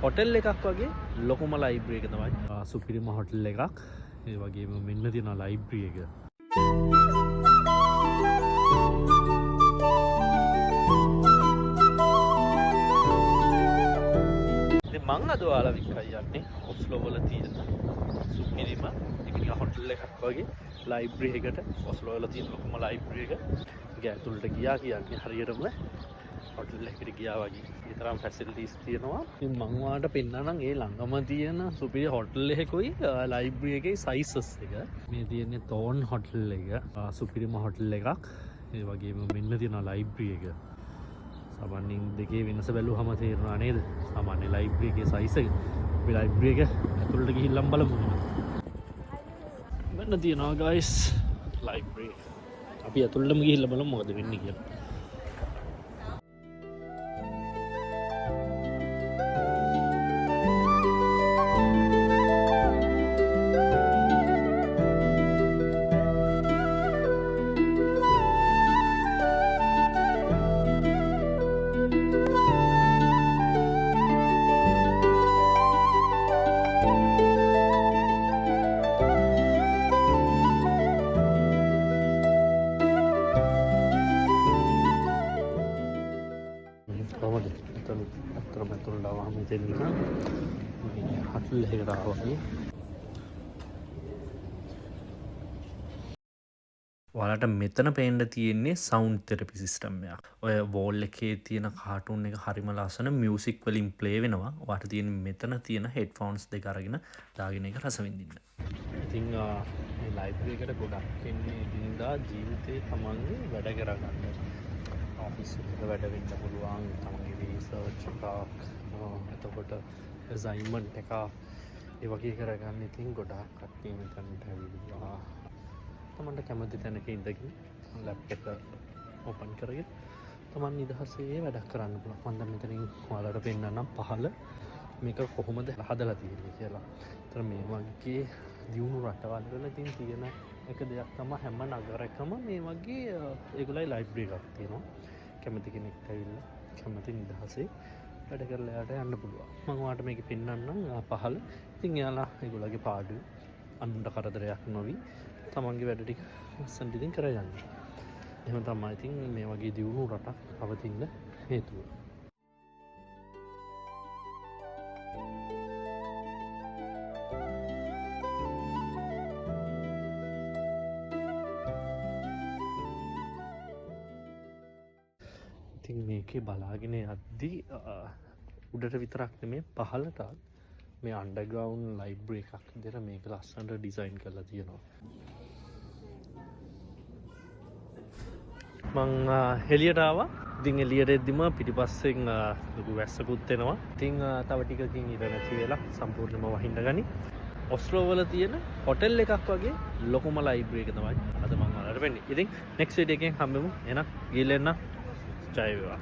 Hotel එකක් වගේ ලොකුම ලයිබ්‍රරි එක තමයි. සුපිරිම හොටෙල් එකක්. ඒ වගේම මෙන්න තියෙනවා ලයිබ්‍රරි එක. ඉතින් මං අද ඔයාලා විතරයි යන්නේ ඔස්ලෝ වල තියෙන සුපිරිම නිකන් හොටෙල් එකක් වගේ ලයිබ්‍රරි එකකට. ඔස්ලෝ වල තියෙන ලොකුම ලයිබ්‍රරි එක. ඒක ඇතුළට ගියා කියන්නේ හරියටම හොටෙල් එකකට ගියා වගේ. ඒ තරම් ෆැසිලිටිස් තියෙනවා. ඉතින් මං ඔයාලට පෙන්නනම් ඒ ළඟම තියෙන සුපිරි හොටෙල් එකකුයි ලයිබ්‍රරි එකේ සයිසස් එක. මේ තියෙන්නේ තෝන් හොටෙල් එක. සුපිරිම හොටෙල් එකක්. ඒ වගේම මෙන්න තියෙනවා ලයිබ්‍රරි එක. සාමාන්‍යයෙන් දෙකේ වෙනස බැලුවම තේරෙනවා නේද? සාමාන්‍ය ලයිබ්‍රරි එකේ සයිස් එක. මේ ලයිබ්‍රරි එක ඇතුළට ගිහිල්ලා බලමු. මෙන්න තියෙනවා guys ලයිබ්‍රරි. අපි ඇතුළටම ගිහිල්ලා බලමු මොකද වෙන්නේ කියලා. ඔයාලට මෙතන පේන්න තියෙන්නේ සවුන්ඩ් තෙරපි සිස්ටම් එකක්. ඔය වෝල් එකේ තියෙන කාටුන් එක හරිම ලස්සන මියුසික් වලින් ප්ලේ වෙනවා. ඔයාලට තියෙන මෙතන තියෙන හෙඩ්ෆෝන්ස් දෙක අරගෙන දාගෙන ඒක රස විඳින්න. ඉතින් මේ ලයිබ්‍රරි එකට ගොඩක් එන්නේ දිනදා ජීවිතේ තමන්ගේ වැඩ කරගන්න. ඔෆිස් එකක වැඩ වෙන්න පුළුවන්. තමන්ගේ රිසර්ච් එකක්, එතකොට අසයින්මන්ට් එකක් ඒ වගේ කරගන්න. ඉතින් ගොඩක් කට්ටිය මෙතනට ඇවිල්ලා තමන්ට කැමති තැනක ඉඳගෙන ලැප් එක ඕපන් කරගෙන තමන් නිදහසේ වැඩක් කරන්න පුළුවන්. මම දැන් මෙතනින් ඔයාලට පෙන්නන්නම් පහළ මේක කොහොමද හදලා තියෙන්නේ කියලා. ඒතර මේ වගේ දියුණු රටවල් වල තියෙන එක දෙයක් තමයි හැම නගරයකම මේ වගේ ඒගොල්ලයි ලයිබ්‍රරි එකක් තියෙනවා. කැමති කෙනෙක් ඇවිල්ලා කැමති නිදහසේ වැඩ කරලා යාට යන්න පුළුවන්. මම ඔයාලට මේක පෙන්නන්නම් පහළ. ඉතින් එයාලා ඒගොල්ලගේ පාඩු අනුන්ට කරදරයක් නොවි තමන්ගේ වැඩ ටික ලස්සනට ඉතින් කරගන්න. එහෙම තමයි ඉතින් මේ වගේ දියුණු රටක් පවතින්න හේතුව. ඉතින් මේකේ බලාගෙන යද්දී උඩට විතරක් නෙමෙයි පහළටත් මේ අන්ඩර්ග්‍රවුන්ඩ් ලයිබ්‍රරි එකක් විදිහට මේක ලස්සනට ඩිසයින් කරලා තියෙනවා. මං එළියට ආවා. ඉතින් එළියට එද්දිම පිටිපස්සෙන් ලොකු වැස්සකුත් එනවා. ඉතින් තව ටිකකින් ඉර නැති වෙලා සම්පූර්ණයෙන්ම වහින්න ගනි. ඔස්ලෝ වල තියෙන හොටෙල් එකක් වගේ ලොකුම ලයිබ්‍රරි එක තමයි අද මම ඔයාලට වෙන්නේ. ඉතින් නෙක්ස්ට් වීඩියෝ එකෙන් හම්බෙමු. එහෙනම් ගිහලා එන්න. ජය වේවා.